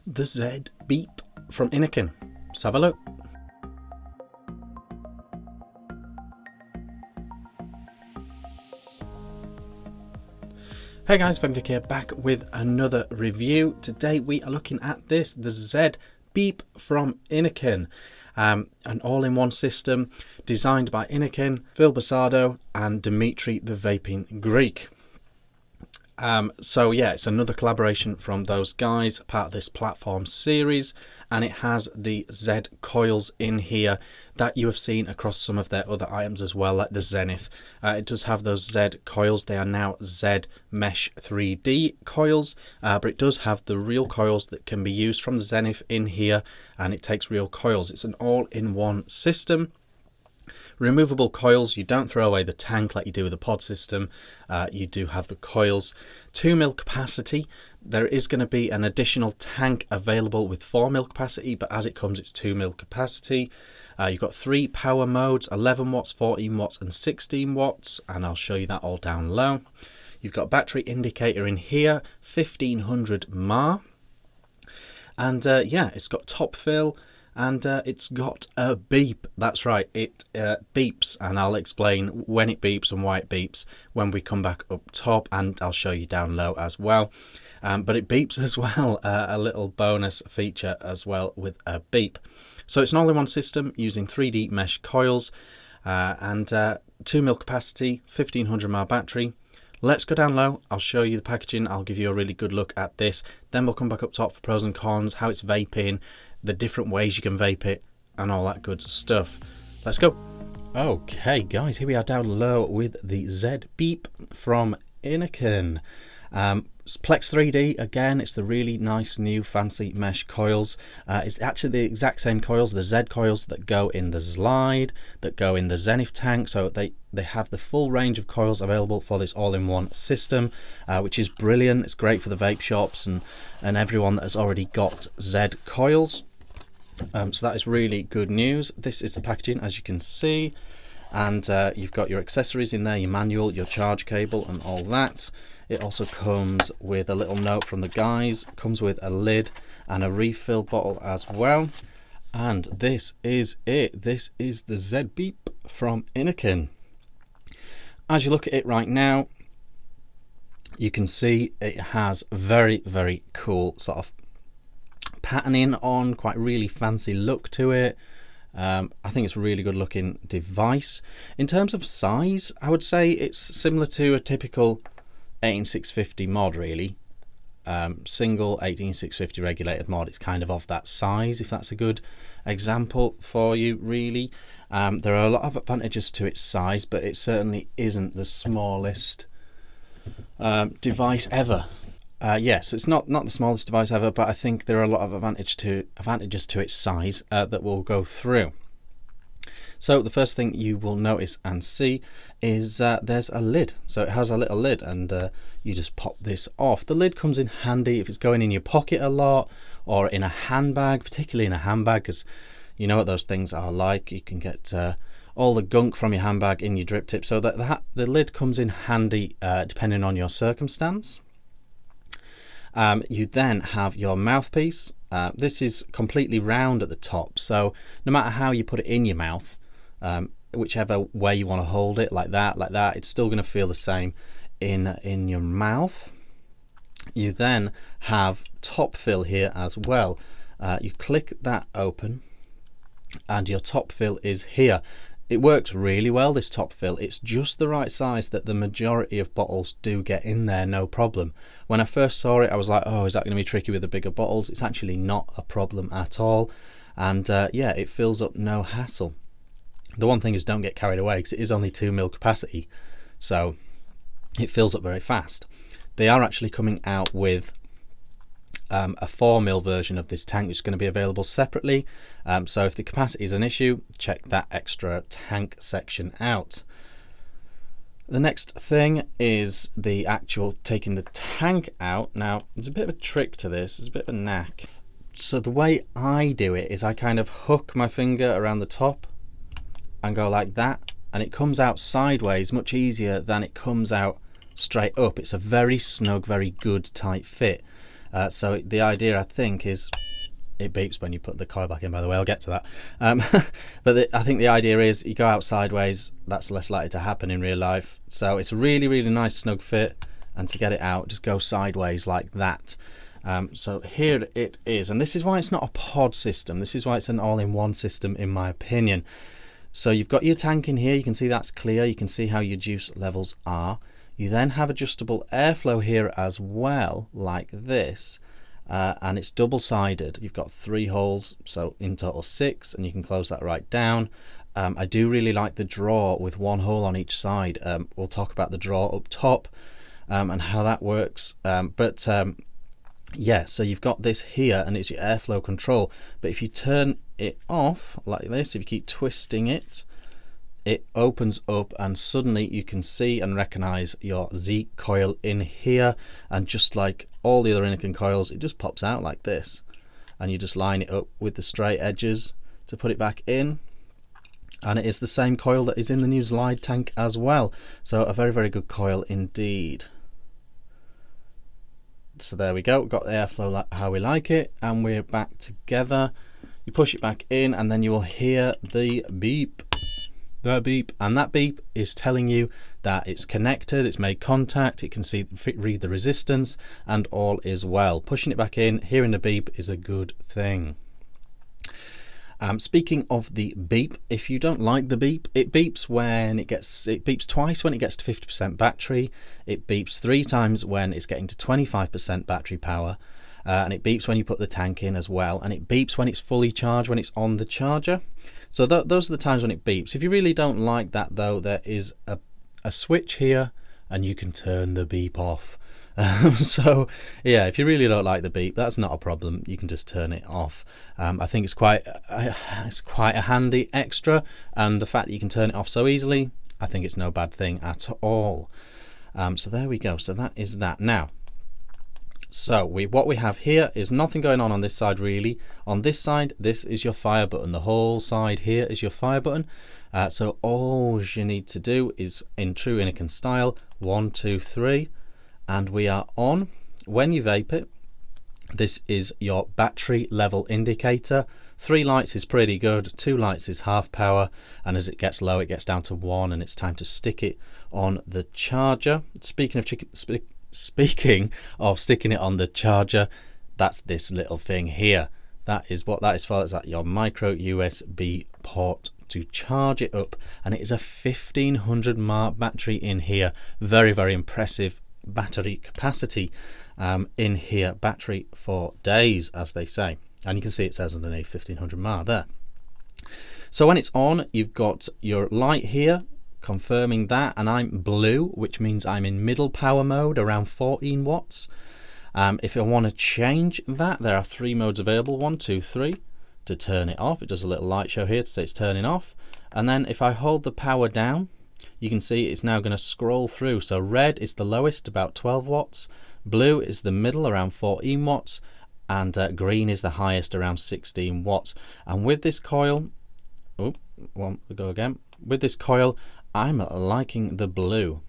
the Z-BiiP from Innokin. Let's have a look. Hey guys, Vick here, back with another review. Today we are looking at this, the Z-BiiP from Innokin. An all-in-one system designed by Innokin, Bursardo and Dimitri the Vaping Greek. So yeah, it's another collaboration from those guys, part of this platform series, and it has the Z Coils in here that you have seen across some of their other items as well, like the Zenith. It does have those Z Coils. They are now Z Mesh 3D coils, but it does have the real coils that can be used from the Zenith in here, and it takes real coils. It's an all-in-one system. Removable coils, you don't throw away the tank like you do with the pod system. You do have the coils. 2 mil capacity. There is going to be an additional tank available with 4 mil capacity, but as it comes it's 2 mil capacity. You've got 3 power modes, 11 watts, 14 watts and 16 watts, and I'll show you that all down low. You've got battery indicator in here, 1500 mAh, and yeah, it's got top fill. And it's got a beep. That's right, it beeps, and I'll explain when it beeps and why it beeps when we come back up top, and I'll show you down low as well. But it beeps as well, a little bonus feature as well with a beep. So it's an all-in-one system using 3D mesh coils and 2 mil capacity, 1500 mAh battery. Let's go down low. I'll show you the packaging. I'll give you a really good look at this. Then we'll come back up top for pros and cons, how it's vaping, the different ways you can vape it, and all that good stuff. Let's go. Okay guys, here we are down low with the Z-BiiP from Innokin. It's Plex 3D again. It's the really nice new fancy mesh coils. It's actually the exact same coils, the Z coils that go in the Slide, that go in the Zenith tank. So they have the full range of coils available for this all-in-one system, which is brilliant. It's great for the vape shops and everyone that has already got Z coils. So that is really good news. This is the packaging, as you can see, and you've got your accessories in there, your manual, your charge cable and all that. It also comes with a little note from the guys, comes with a lid and a refill bottle as well. And this is it. This is the Z-BiiP from Innokin. As you look at it right now, you can see it has very, very cool sort of patterning on, quite really fancy look to it. I think it's a really good looking device. In terms of size, I would say it's similar to a typical 18650 mod really. Single 18650 regulated mod. It's kind of that size, if that's a good example for you really. There are a lot of advantages to its size, but it certainly isn't the smallest device ever. Yes, it's not the smallest device ever, but I think there are a lot of advantages to its size that we'll go through. So the first thing you will notice and see is there's a lid. So it has a little lid, and you just pop this off. The lid comes in handy if it's going in your pocket a lot, or in a handbag, particularly in a handbag, because you know what those things are like. You can get all the gunk from your handbag in your drip tip. So that the lid comes in handy depending on your circumstance. You then have your mouthpiece. This is completely round at the top, so no matter how you put it in your mouth, whichever way you want to hold it, like that, it's still going to feel the same in your mouth. You then have top fill here as well. You click that open and your top fill is here. It works really well, this top fill. It's just the right size that the majority of bottles do get in there, no problem. When I first saw it, I was like, oh, is that going to be tricky with the bigger bottles? It's actually not a problem at all. And yeah, it fills up no hassle. The one thing is, don't get carried away, because it is only 2 mil capacity. So it fills up very fast. They are actually coming out with a 4 mil version of this tank, which is going to be available separately. So if the capacity is an issue, check that extra tank section out. The next thing is the actual taking the tank out. Now there's a bit of a trick to this, there's a bit of a knack. So the way I do it is I kind of hook my finger around the top and go like that, and it comes out sideways much easier than it comes out straight up. It's a very snug, very good tight fit. So the idea, I think, is it beeps when you put the coil back in, by the way. I'll get to that. But I think the idea is you go out sideways, that's less likely to happen in real life. So it's a really, really nice snug fit, and to get it out, just go sideways like that. So here it is, and this is why it's not a pod system. This is why it's an all-in-one system, in my opinion. So you've got your tank in here, you can see that's clear, you can see how your juice levels are. You then have adjustable airflow here as well, like this. And it's double-sided. You've got 3 holes, so in total 6, and you can close that right down. I do really like the draw with 1 hole on each side. We'll talk about the draw up top and how that works. Yeah, so you've got this here, and it's your airflow control. But if you turn it off like this, if you keep twisting it, it opens up, and suddenly you can see and recognize your Z coil in here. And just like all the other Innokin coils, it just pops out like this, and you just line it up with the straight edges to put it back in. And it is the same coil that is in the new Slide tank as well. So a very, very good coil indeed. So there we go, got the airflow how we like it, and we're back together. You push it back in, and then you will hear the beep. The beep, and that beep is telling you that it's connected, it's made contact, it can read the resistance, and all is well. Pushing it back in, hearing the beep is a good thing. Speaking of the beep, if you don't like the beep, it beeps it beeps twice when it gets to 50% battery, it beeps 3 times when it's getting to 25% battery power, and it beeps when you put the tank in as well, and it beeps when it's fully charged, when it's on the charger. So those are the times when it beeps. If you really don't like that though, there is a switch here, and you can turn the beep off. So yeah, if you really don't like the beep, that's not a problem, you can just turn it off. I think it's quite a handy extra, and the fact that you can turn it off so easily, I think it's no bad thing at all. So there we go, so that is that. Now, so what we have here is nothing going on this side really. On this side, this is your fire button. The whole side here is your fire button. So all you need to do is, in true Innokin style, 1, 2, 3, and we are on. When you vape it, this is your battery level indicator. 3 lights is pretty good, 2 lights is half power, and as it gets low, it gets down to 1, and it's time to stick it on the charger. Speaking of sticking it on the charger, that's this little thing here. That is what that is for. It's at your micro USB port to charge it up, and it is a 1500 mAh battery in here. Very, very impressive battery capacity in here. Battery for days, as they say, and you can see it says underneath 1500 mAh there. So when it's on, you've got your light here confirming that, and I'm blue, which means I'm in middle power mode around 14 watts. If I want to change that, there are 3 modes available, 1, 2, 3. To turn it off, it does a little light show here to say it's turning off, and then if I hold the power down, you can see it's now going to scroll through. So red is the lowest, about 12 watts, blue is the middle, around 14 watts, and green is the highest, around 16 watts. And with this coil, with this coil, I'm liking the blue.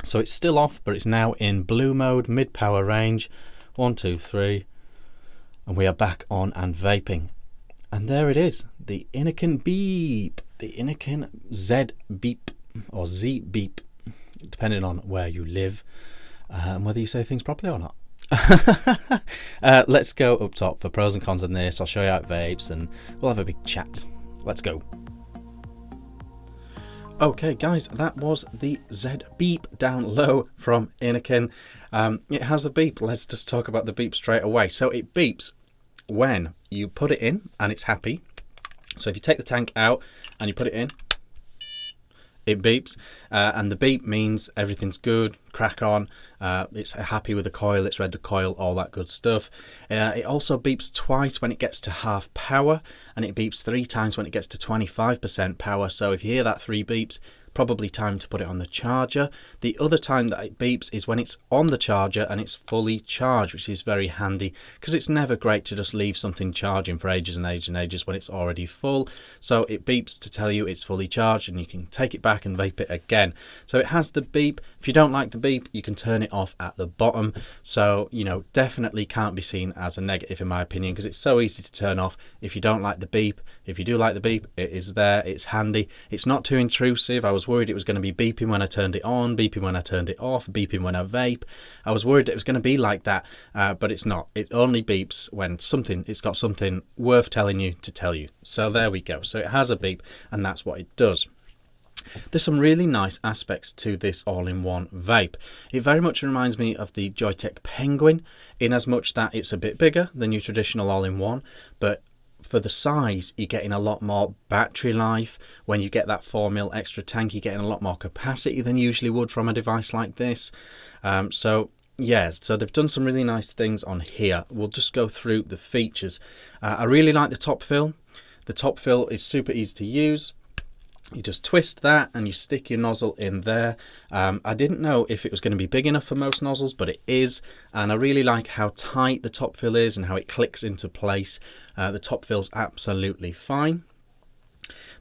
So it's still off, but it's now in blue mode, mid power range. 1, 2, 3, and we are back on and vaping. And there it is, the Innokin beep, the Innokin Z-BiiP or Z-BiiP, depending on where you live and whether you say things properly or not. Let's go up top for pros and cons on this. I'll show you how it vapes, and we'll have a big chat. Let's go. Okay guys, that was the Z-BiiP down low from Innokin. It has a beep. Let's just talk about the beep straight away. So it beeps when you put it in and it's happy. So if you take the tank out and you put it in, it beeps, and the beep means everything's good, crack on, it's happy with the coil, it's read the coil, all that good stuff. It also beeps twice when it gets to half power, and it beeps 3 times when it gets to 25% power. So if you hear that 3 beeps, probably time to put it on the charger. The other time that it beeps is when it's on the charger and it's fully charged, which is very handy because it's never great to just leave something charging for ages and ages and ages when it's already full. So it beeps to tell you it's fully charged and you can take it back and vape it again. So it has the beep. If you don't like the beep, you can turn it off at the bottom. So, you know, definitely can't be seen as a negative in my opinion, because it's so easy to turn off if you don't like the beep. If you do like the beep, it is there, it's handy, it's not too intrusive. I was worried it was going to be beeping when I turned it on, beeping when I turned it off, beeping when I vape. I was worried it was going to be like that, but it's not. It only beeps when it's got something worth telling you to tell you. So there we go. So it has a beep and that's what it does. There's some really nice aspects to this all-in-one vape. It very much reminds me of the Joytech Penguin in as much that it's a bit bigger than your traditional all-in-one, but for the size you're getting a lot more battery life. When you get that 4mm extra tank, you're getting a lot more capacity than you usually would from a device like this. So they've done some really nice things on here. We'll just go through the features. I really like the top fill. The top fill is super easy to use. You just twist that and you stick your nozzle in there. I didn't know if it was going to be big enough for most nozzles, but it is. And I really like how tight the top fill is and how it clicks into place. The top fill's absolutely fine.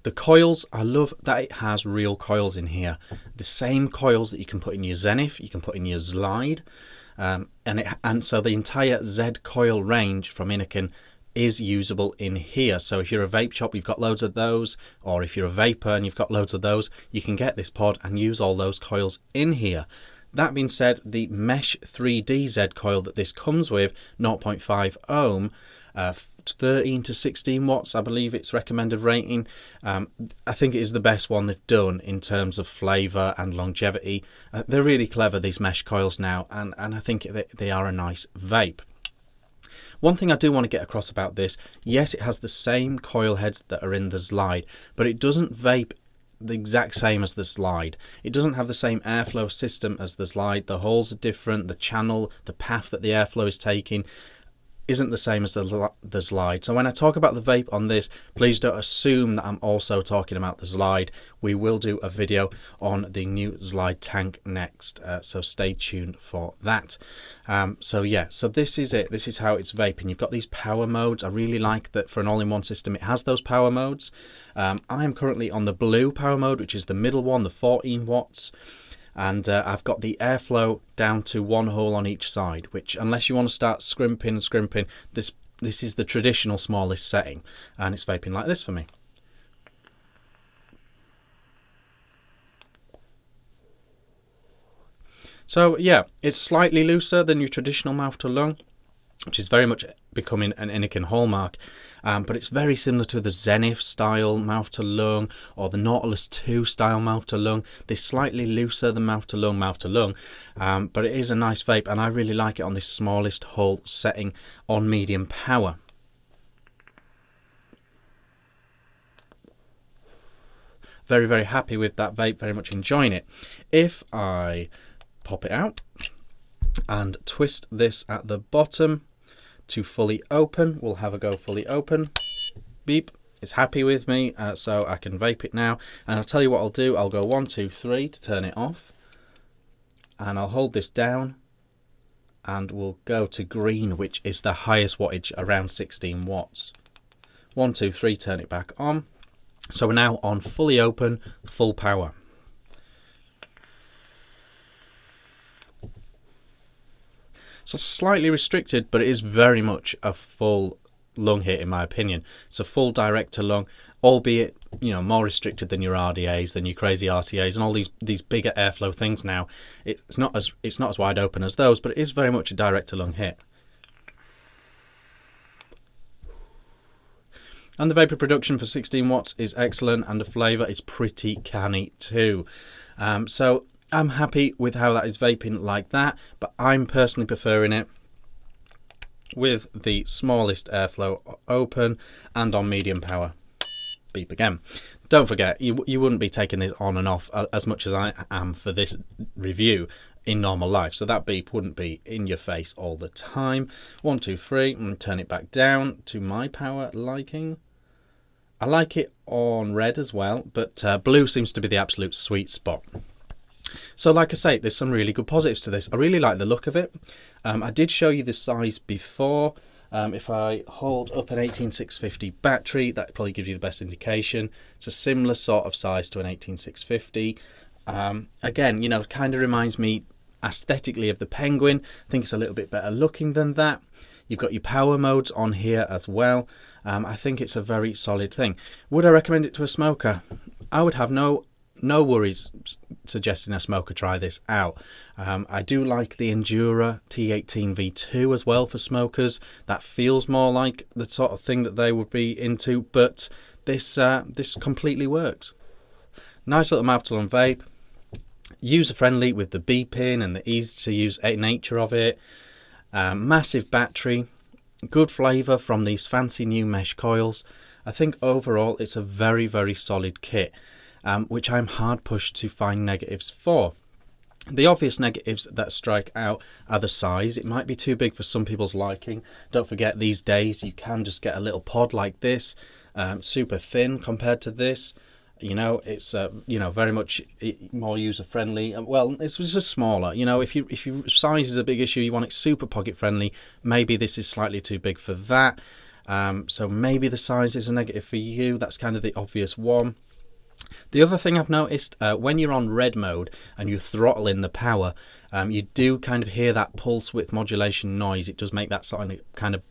The coils, I love that it has real coils in here. The same coils that you can put in your Z-BiiP, you can put in your Zlide. And so the entire Z Coil range from Innokin is usable in here. So if you're a vape shop, you've got loads of those, or if you're a vapor and you've got loads of those, you can get this pod and use all those coils in here. That being said, the Mesh 3D Z coil that this comes with, 0.5 ohm, 13 to 16 watts, I believe its recommended rating. I think it is the best one they've done in terms of flavour and longevity. They're really clever, these mesh coils now, and I think they are a nice vape. One thing I do want to get across about this, yes, it has the same coil heads that are in the Zlide, but it doesn't vape the exact same as the Zlide. It doesn't have the same airflow system as the Zlide. The holes are different, the channel, the path that the airflow is taking isn't the same as the Zlide. So when I talk about the vape on this, please don't assume that I'm also talking about the Zlide. We will do a video on the new Zlide tank next, so stay tuned for that. So this is it. This is how it's vaping. You've got these power modes. I really like that for an all-in-one system it has those power modes. I am currently on the blue power mode, which is the middle one, the 14 watts. And I've got the airflow down to one hole on each side, which, unless you want to start scrimping, this is the traditional smallest setting, and it's vaping like this for me. So yeah, it's slightly looser than your traditional mouth to lung, which is very much becoming an Innokin hallmark. But it's very similar to the Z-BiiP style mouth to lung or the Nautilus 2 style mouth to lung. They're slightly looser than mouth to lung, but it is a nice vape, and I really like it on this smallest hole setting on medium power. Very, very happy with that vape, very much enjoying it. If I pop it out and twist this at the bottom to fully open, we'll have a go fully open. Beep, it's happy with me, so I can vape it now. And I'll tell you what I'll do. I'll go 1, 2, 3 to turn it off, and I'll hold this down, and we'll go to green, which is the highest wattage, around 16 watts. 1, 2, 3, turn it back on. So we're now on fully open, full power. So slightly restricted, but it is very much a full lung hit in my opinion. It's a full direct to lung, albeit, you know, more restricted than your RDAs, than your crazy RTAs, and all these bigger airflow things now. It's not as wide open as those, but it is very much a direct to lung hit. And the vapor production for 16 watts is excellent, and the flavour is pretty canny too. So I'm happy with how that is vaping like that, but I'm personally preferring it with the smallest airflow open and on medium power. Beep again. Don't forget, you wouldn't be taking this on and off as much as I am for this review in normal life, so that beep wouldn't be in your face all the time. 1, 2, 3, and turn it back down to my power liking. I like it on red as well, but blue seems to be the absolute sweet spot. So like I say, there's some really good positives to this. I really like the look of it. I did show you the size before. If I hold up an 18650 battery, that probably gives you the best indication. It's a similar sort of size to an 18650. Again, you know, kind of reminds me aesthetically of the Penguin. I think it's a little bit better looking than that. You've got your power modes on here as well. I think it's a very solid thing. Would I recommend it to a smoker? I would have no worries suggesting a smoker try this out. I do like the Endura T18 V2 as well for smokers. That feels more like the sort of thing that they would be into, but this completely works. Nice little mouth tool and vape. User friendly with the beeping and the easy to use nature of it. Massive battery, good flavour from these fancy new mesh coils. I think overall it's a very, very solid kit, which I'm hard pushed to find negatives for. The obvious negatives that strike out are the size. It might be too big for some people's liking. Don't forget, these days you can just get a little pod like this, super thin compared to this. You know, it's you know, very much more user friendly. Well, it's just smaller. You know, if your size is a big issue, you want it super pocket friendly. Maybe this is slightly too big for that. So maybe the size is a negative for you. That's kind of the obvious one. The other thing I've noticed, when you're on red mode and you throttle in the power, you do kind of hear that pulse width modulation noise. It does make that sort of kind of,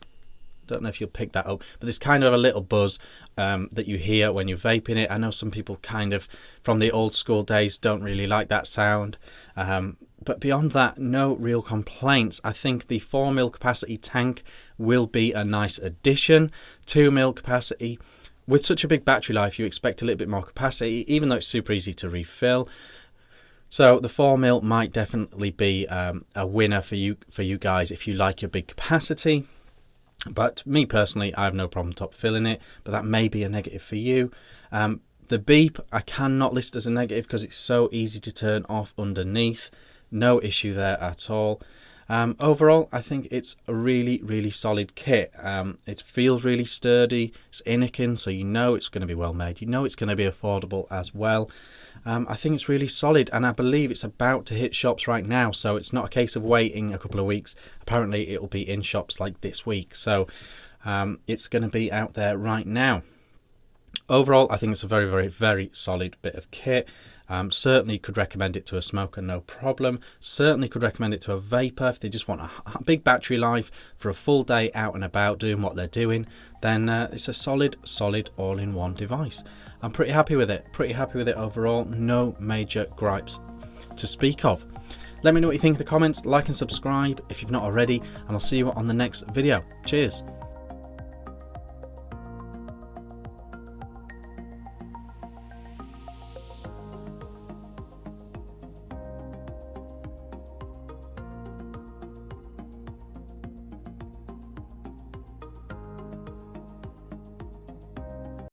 don't know if you'll pick that up, but there's kind of a little buzz that you hear when you're vaping it. I know some people kind of from the old school days don't really like that sound, but beyond that, no real complaints. I think the 4mm capacity tank will be a nice addition. 2mm capacity. With such a big battery life, you expect a little bit more capacity, even though it's super easy to refill. So the 4mm might definitely be a winner for you guys if you like your big capacity. But me personally, I have no problem top filling it, but that may be a negative for you. The beep I cannot list as a negative because it's so easy to turn off underneath. No issue there at all. Overall, I think it's a really, really solid kit. It feels really sturdy. It's Innokin, so you know it's going to be well made. You know it's going to be affordable as well. I think it's really solid, and I believe it's about to hit shops right now, so it's not a case of waiting a couple of weeks. Apparently it'll be in shops like this week, so it's going to be out there right now. Overall, I think it's a very, very, very solid bit of kit. Certainly could recommend it to a smoker, no problem. Certainly could recommend it to a vapor if they just want a big battery life for a full day out and about doing what they're doing. Then it's a solid all-in-one device. I'm pretty happy with it. Pretty happy with it overall. No major gripes to speak of. Let me know what you think in the comments. Like and subscribe if you've not already, and I'll see you on the next video. Cheers.